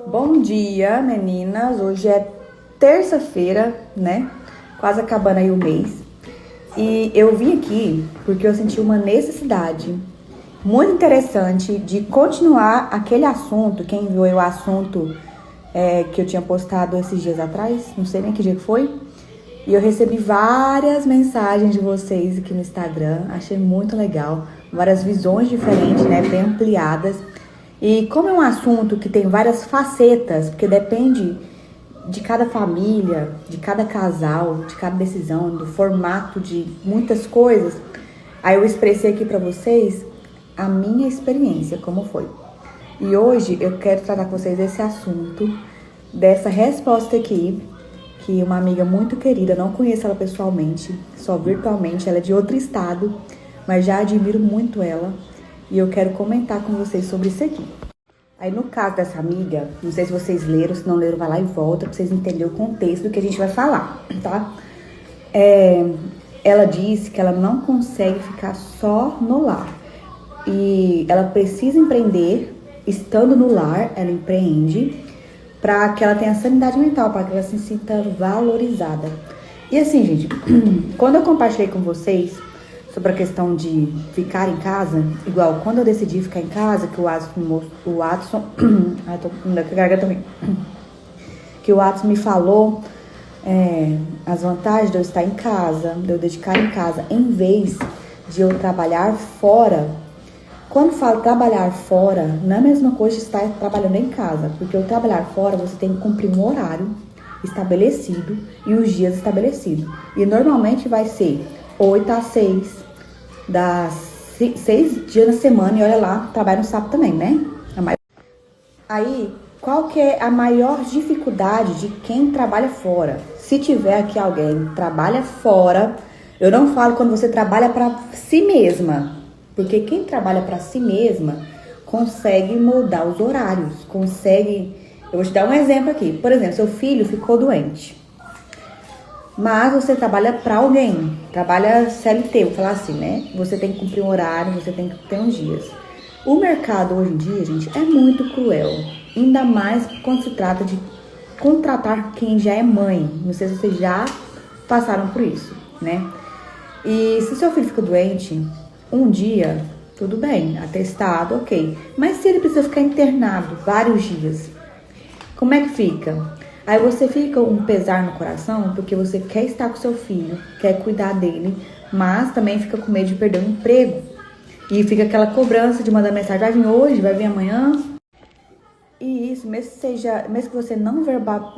Bom dia, meninas. Hoje é terça-feira, né? Quase acabando aí o mês. E eu vim aqui porque eu senti uma necessidade muito interessante de continuar aquele assunto. Quem viu aí o assunto que eu tinha postado esses dias atrás, não sei nem que dia que foi. E eu recebi várias mensagens de vocês aqui no Instagram. Achei muito legal. Várias visões diferentes, né? Bem ampliadas. E como é um assunto que tem várias facetas, porque depende de cada família, de cada casal, de cada decisão, do formato de muitas coisas, aí eu expressei aqui pra vocês a minha experiência, como foi. E hoje eu quero tratar com vocês esse assunto, dessa resposta aqui, que uma amiga muito querida, não conheço ela pessoalmente, só virtualmente, ela é de outro estado, mas já admiro muito ela. E eu quero comentar com vocês sobre isso aqui. Aí no caso dessa amiga, não sei se vocês leram, se não leram, vai lá e volta pra vocês entenderem o contexto do que a gente vai falar, tá? Ela disse que ela não consegue ficar só no lar. E ela precisa empreender, estando no lar, ela empreende, pra que ela tenha sanidade mental, para que ela se sinta valorizada. E assim, gente, quando eu compartilhei com vocês sobre a questão de ficar em casa, igual quando eu decidi ficar em casa, que o Watson ai, tô com garganta também, que o Watson me falou as vantagens de eu estar em casa, de eu dedicar em casa, em vez de eu trabalhar fora. Quando falo trabalhar fora, não é a mesma coisa de estar trabalhando em casa, porque o trabalhar fora você tem que cumprir um horário estabelecido e os dias estabelecidos. E normalmente vai ser 8 às 6, das 6 dias na semana, e olha lá, trabalho no sábado também, né? Aí, qual que é a maior dificuldade de quem trabalha fora? Se tiver aqui alguém que trabalha fora, eu não falo quando você trabalha para si mesma, porque quem trabalha para si mesma consegue mudar os horários, consegue. Eu vou te dar um exemplo aqui. Por exemplo, seu filho ficou doente, mas você trabalha para alguém, trabalha CLT, vou falar assim, né? Você tem que cumprir um horário, você tem que ter uns dias. O mercado hoje em dia, gente, é muito cruel. Ainda mais quando se trata de contratar quem já é mãe. Não sei se vocês já passaram por isso, né? E se seu filho fica doente, um dia, tudo bem, atestado, ok. Mas se ele precisa ficar internado vários dias, como é que fica? Aí você fica um pesar no coração, porque você quer estar com seu filho, quer cuidar dele, mas também fica com medo de perder o emprego. E fica aquela cobrança de mandar mensagem, vai vir hoje, vai vir amanhã. E isso, mesmo que você não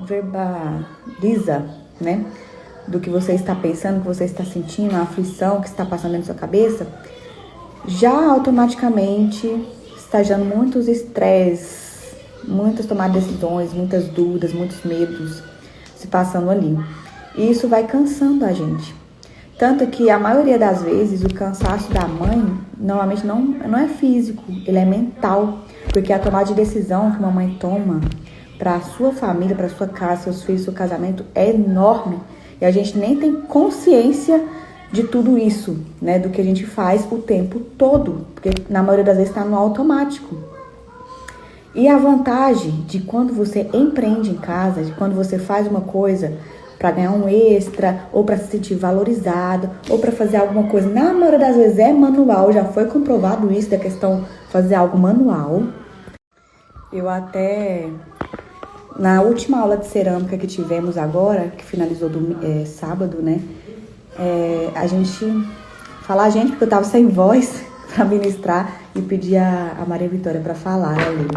verbaliza, né, do que você está pensando, o que você está sentindo, a aflição que está passando dentro da sua cabeça, já automaticamente está gerando muitos estresses, muitas tomadas de decisões, muitas dúvidas, muitos medos se passando ali. E isso vai cansando a gente. Tanto que a maioria das vezes o cansaço da mãe normalmente não é físico, ele é mental. Porque a tomada de decisão que uma mãe toma para a sua família, para a sua casa, seus filhos, seu casamento é enorme. E a gente nem tem consciência de tudo isso, né? Do que a gente faz o tempo todo. Porque na maioria das vezes está no automático. E a vantagem de quando você empreende em casa, de quando você faz uma coisa para ganhar um extra, ou para se sentir valorizado, ou para fazer alguma coisa, na maioria das vezes é manual, já foi comprovado isso, da questão de fazer algo manual. Eu até, na última aula de cerâmica que tivemos agora, que finalizou sábado, né, porque eu tava sem voz para ministrar, e pedi a Maria Vitória para falar ali,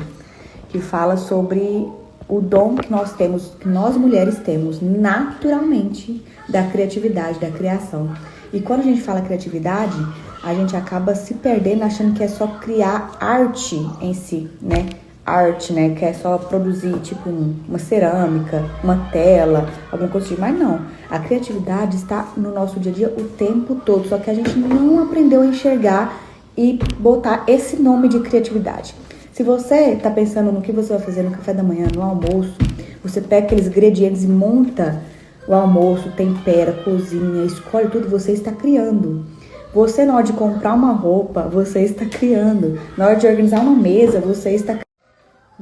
que fala sobre o dom que nós temos, que nós mulheres temos naturalmente, da criatividade, da criação. E quando a gente fala criatividade, a gente acaba se perdendo achando que é só criar arte em si, né? Arte, né? Que é só produzir, tipo, uma cerâmica, uma tela, alguma coisa assim. Mas não, a criatividade está no nosso dia a dia o tempo todo, só que a gente não aprendeu a enxergar e botar esse nome de criatividade. Se você tá pensando no que você vai fazer no café da manhã, no almoço, você pega aqueles ingredientes e monta o almoço, tempera, cozinha, escolhe tudo, você está criando. Você, na hora de comprar uma roupa, você está criando. Na hora de organizar uma mesa, você está criando.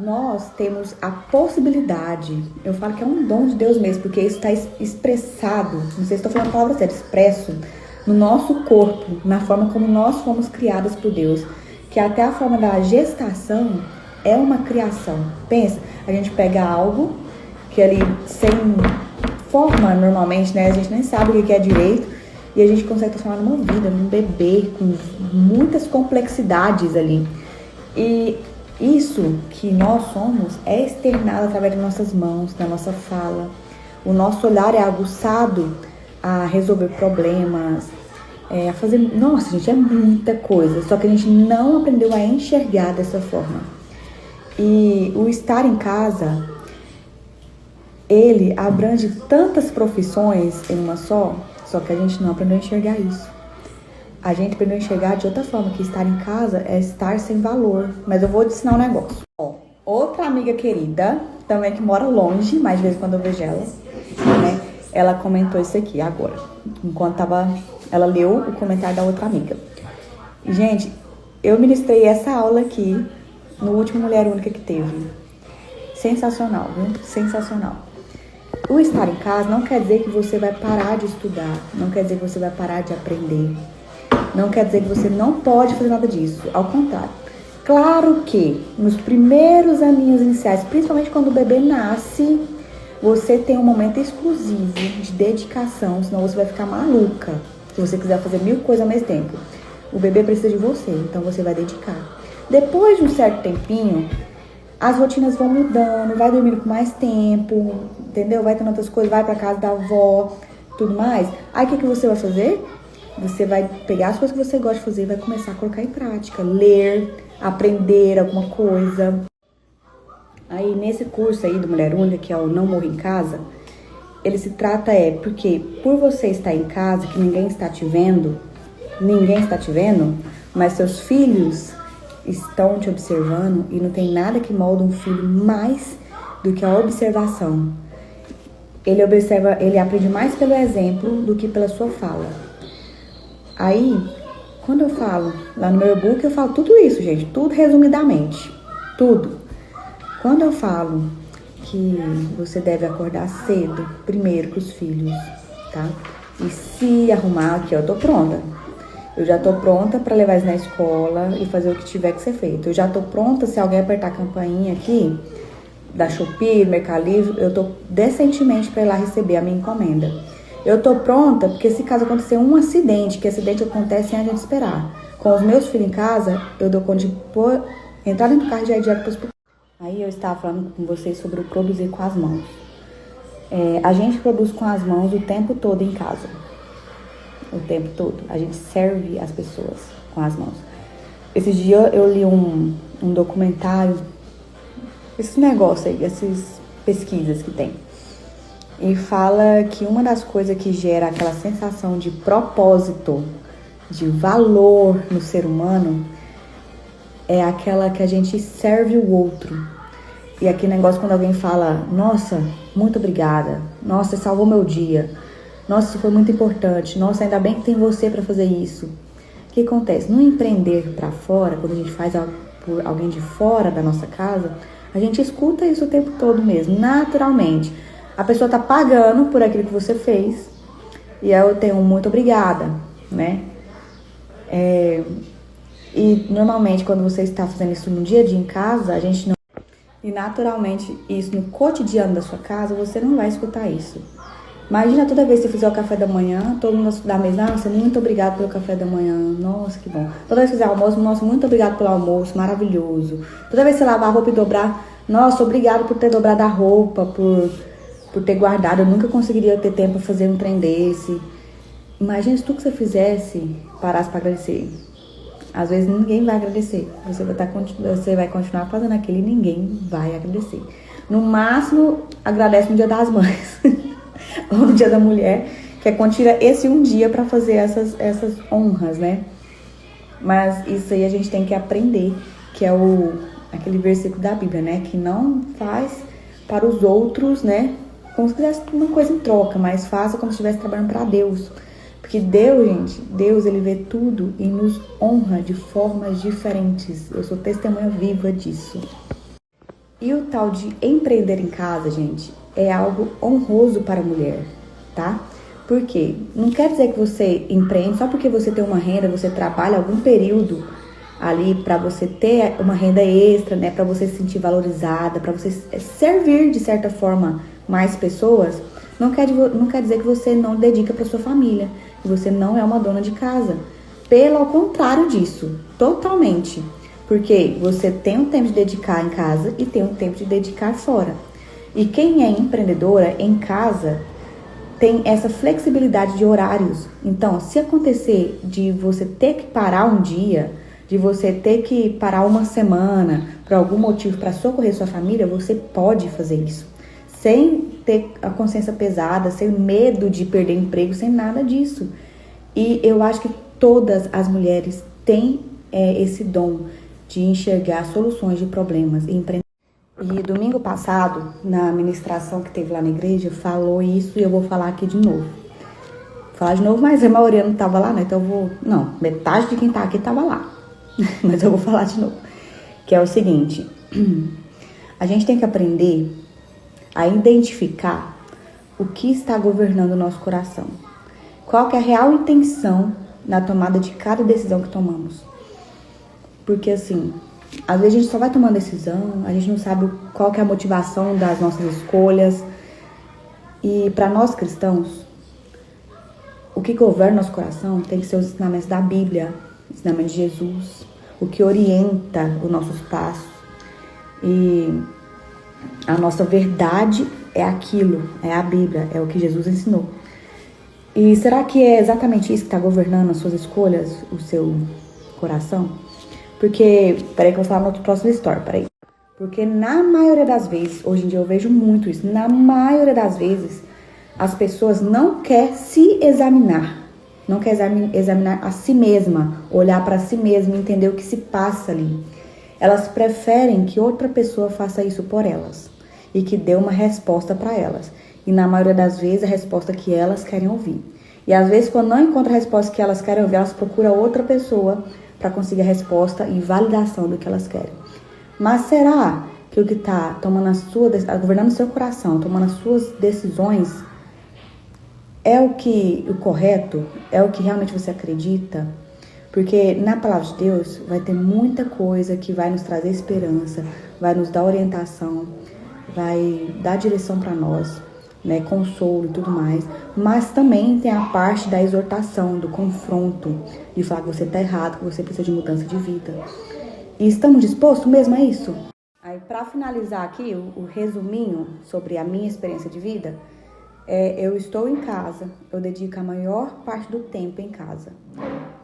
nós temos a possibilidade, eu falo que é um dom de Deus mesmo, porque isso está expressado, não sei se estou falando a palavra certa, expresso no nosso corpo, na forma como nós fomos criadas por Deus, que até a forma da gestação é uma criação. Pensa, a gente pega algo que ali sem forma normalmente, né, a gente nem sabe o que é direito, e a gente consegue transformar numa vida, num bebê, com muitas complexidades ali. E isso que nós somos é externado através de nossas mãos, da nossa fala. O nosso olhar é aguçado a resolver problemas, a fazer... Nossa, gente, é muita coisa. Só que a gente não aprendeu a enxergar dessa forma. E o estar em casa, ele abrange tantas profissões em uma só que a gente não aprendeu a enxergar isso. A gente aprendeu a enxergar de outra forma, que estar em casa é estar sem valor. Mas eu vou te ensinar um negócio. Ó, outra amiga querida, também que mora longe, mas de vez em quando eu vejo ela, né? Ela comentou isso aqui agora, enquanto ela leu o comentário da outra amiga. Gente, eu ministrei essa aula aqui no último Mulher Única que teve. Sensacional, viu? Sensacional. O estar em casa não quer dizer que você vai parar de estudar, não quer dizer que você vai parar de aprender. Não quer dizer que você não pode fazer nada disso. Ao contrário. Claro que nos primeiros aninhos iniciais, principalmente quando o bebê nasce, você tem um momento exclusivo de dedicação, senão você vai ficar maluca se você quiser fazer 1000 coisas ao mesmo tempo. O bebê precisa de você, então você vai dedicar. Depois de um certo tempinho, as rotinas vão mudando, vai dormindo por mais tempo, entendeu? Vai tendo outras coisas, vai pra casa da avó, tudo mais. Aí o que você vai fazer? Você vai pegar as coisas que você gosta de fazer e vai começar a colocar em prática. Ler, aprender alguma coisa. Aí nesse curso aí do Mulher Única, que é o Não Morra em Casa, ele se trata porque por você estar em casa, que ninguém está te vendo, mas seus filhos estão te observando, e não tem nada que molda um filho mais do que a observação. Ele observa, ele aprende mais pelo exemplo do que pela sua fala. Aí, quando eu falo lá no meu e-book, eu falo tudo isso, gente, tudo resumidamente, tudo. Quando eu falo que você deve acordar cedo, primeiro com os filhos, tá? E se arrumar aqui, eu tô pronta. Eu já tô pronta para levar eles na escola e fazer o que tiver que ser feito. Eu já tô pronta, se alguém apertar a campainha aqui, da Shopee, do Mercado Livre, eu tô decentemente para ir lá receber a minha encomenda. Eu tô pronta porque se caso acontecer um acidente, que acidente acontece sem a gente esperar. Com os meus filhos em casa, eu dou conta de entrar dentro do carro e já ir direto para o hospital. Aí eu estava falando com vocês sobre o produzir com as mãos. A gente produz com as mãos o tempo todo em casa. O tempo todo. A gente serve as pessoas com as mãos. Esses dias eu li um documentário, esses negócios aí, essas pesquisas que tem. E fala que uma das coisas que gera aquela sensação de propósito, de valor no ser humano, é aquela que a gente serve o outro. E aquele negócio quando alguém fala, nossa, muito obrigada, nossa, você salvou meu dia, nossa, isso foi muito importante, nossa, ainda bem que tem você para fazer isso. O que acontece? No empreender para fora, quando a gente faz algo por alguém de fora da nossa casa, a gente escuta isso o tempo todo mesmo, naturalmente. A pessoa tá pagando por aquilo que você fez e eu tenho um muito obrigada, né? E normalmente quando você está fazendo isso no dia a dia em casa, a gente não... E naturalmente isso no cotidiano da sua casa, você não vai escutar isso. Imagina toda vez que você fizer o café da manhã, todo mundo da mesa, nossa, muito obrigado pelo café da manhã, nossa, que bom. Toda vez que fizer almoço, nossa, muito obrigado pelo almoço, maravilhoso. Toda vez que você lavar a roupa e dobrar, nossa, obrigado por ter dobrado a roupa, por ter guardado, eu nunca conseguiria ter tempo para fazer um trem desse. Imagina se tudo que você fizesse, parasse para agradecer. Às vezes ninguém vai agradecer. Você vai continuar fazendo aquilo e ninguém vai agradecer. No máximo, agradece no Dia das Mães. Ou no Dia da Mulher, que é quando tira esse um dia para fazer essas honras, né? Mas isso aí a gente tem que aprender, que é aquele versículo da Bíblia, né? Que não faz para os outros, né? Como se quisesse uma coisa em troca, mas faça como se estivesse trabalhando para Deus. Porque Deus, gente, Deus, ele vê tudo e nos honra de formas diferentes. Eu sou testemunha viva disso. E o tal de empreender em casa, gente, é algo honroso para a mulher, tá? Por quê? Não quer dizer que você empreende só porque você tem uma renda, você trabalha algum período ali para você ter uma renda extra, né? Para você se sentir valorizada, para você servir de certa forma mais pessoas. Não quer dizer que você não dedica para sua família, que você não é uma dona de casa. Pelo contrário disso, totalmente. Porque você tem um tempo de dedicar em casa e tem um tempo de dedicar fora. E quem é empreendedora em casa tem essa flexibilidade de horários. Então, se acontecer de você ter que parar um dia, de você ter que parar uma semana por algum motivo para socorrer sua família, você pode fazer isso. Sem ter a consciência pesada, sem medo de perder emprego, sem nada disso. E eu acho que todas as mulheres têm esse dom de enxergar soluções de problemas e empreender. E domingo passado, na ministração que teve lá na igreja, falou isso e eu vou falar aqui de novo. Vou falar de novo, mas a maioria não estava lá, né? Então eu vou... Não, metade de quem tá aqui estava lá. Mas eu vou falar de novo. Que é o seguinte. A gente tem que aprender a identificar o que está governando o nosso coração. Qual que é a real intenção na tomada de cada decisão que tomamos. Porque assim, às vezes a gente só vai tomando decisão, a gente não sabe qual que é a motivação das nossas escolhas. E para nós cristãos, o que governa nosso coração tem que ser os ensinamentos da Bíblia, o ensinamento de Jesus, o que orienta os nossos passos. E a nossa verdade é aquilo, é a Bíblia, é o que Jesus ensinou. E será que é exatamente isso que está governando as suas escolhas, o seu coração? Porque, peraí que eu vou falar no próximo story, peraí. Porque na maioria das vezes, hoje em dia eu vejo muito isso, na maioria das vezes, as pessoas não querem se examinar. Não querem examinar a si mesma, olhar para si mesma e entender o que se passa ali. Elas preferem que outra pessoa faça isso por elas e que dê uma resposta para elas. E na maioria das vezes, a resposta que elas querem ouvir. E às vezes, quando não encontram a resposta que elas querem ouvir, elas procuram outra pessoa para conseguir a resposta e validação do que elas querem. Mas será que o que está governando o seu coração, tomando as suas decisões, é o correto? É o que realmente você acredita? Porque na palavra de Deus vai ter muita coisa que vai nos trazer esperança, vai nos dar orientação, vai dar direção para nós, né, consolo e tudo mais, mas também tem a parte da exortação, do confronto, de falar que você tá errado, que você precisa de mudança de vida. E estamos dispostos mesmo a isso? Aí, para finalizar aqui, o resuminho sobre a minha experiência de vida, eu estou em casa, eu dedico a maior parte do tempo em casa.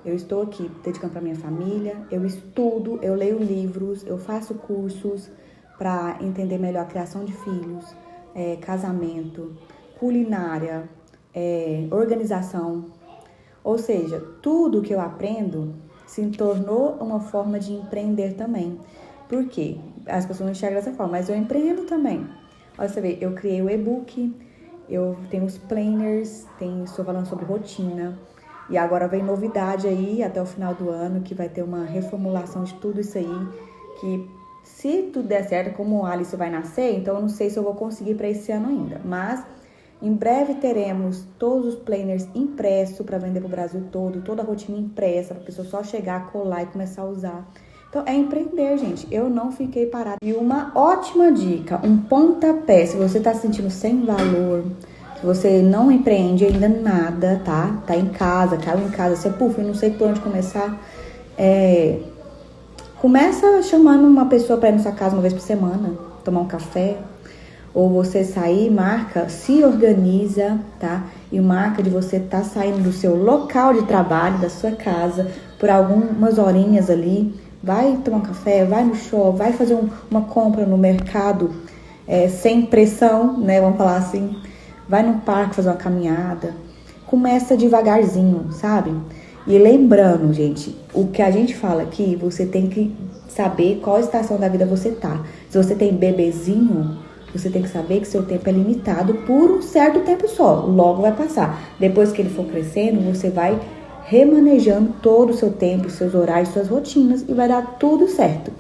Eu estou aqui dedicando para minha família, eu estudo, eu leio livros, eu faço cursos para entender melhor a criação de filhos, casamento, culinária, organização. Ou seja, tudo que eu aprendo se tornou uma forma de empreender também. Por quê? As pessoas não enxergam dessa forma, mas eu empreendo também. Olha, você vê, eu criei o e-book, eu tenho os planners, estou falando sobre rotina. E agora vem novidade aí, até o final do ano, que vai ter uma reformulação de tudo isso aí, que se tudo der certo, como a Alice vai nascer, então eu não sei se eu vou conseguir para esse ano ainda. Mas em breve teremos todos os planners impressos para vender para o Brasil todo, toda a rotina impressa, para a pessoa só chegar, colar e começar a usar. Então é empreender, gente. Eu não fiquei parada. E uma ótima dica, um pontapé, se você está se sentindo sem valor, se você não empreende ainda nada, tá? Tá em casa, caiu em casa, você, eu não sei por onde começar. Começa chamando uma pessoa para ir na sua casa uma vez por semana, tomar um café. Ou você sair, marca, se organiza, tá? E marca de você estar saindo do seu local de trabalho, da sua casa, por algumas horinhas ali. Vai tomar um café, vai no shopping, vai fazer uma compra no mercado sem pressão, né? Vamos falar assim. Vai no parque fazer uma caminhada. Começa devagarzinho, sabe? E lembrando, gente, o que a gente fala aqui, você tem que saber qual estação da vida você tá. Se você tem bebezinho, você tem que saber que seu tempo é limitado por um certo tempo só. Logo vai passar. Depois que ele for crescendo, você vai remanejando todo o seu tempo, seus horários, suas rotinas e vai dar tudo certo.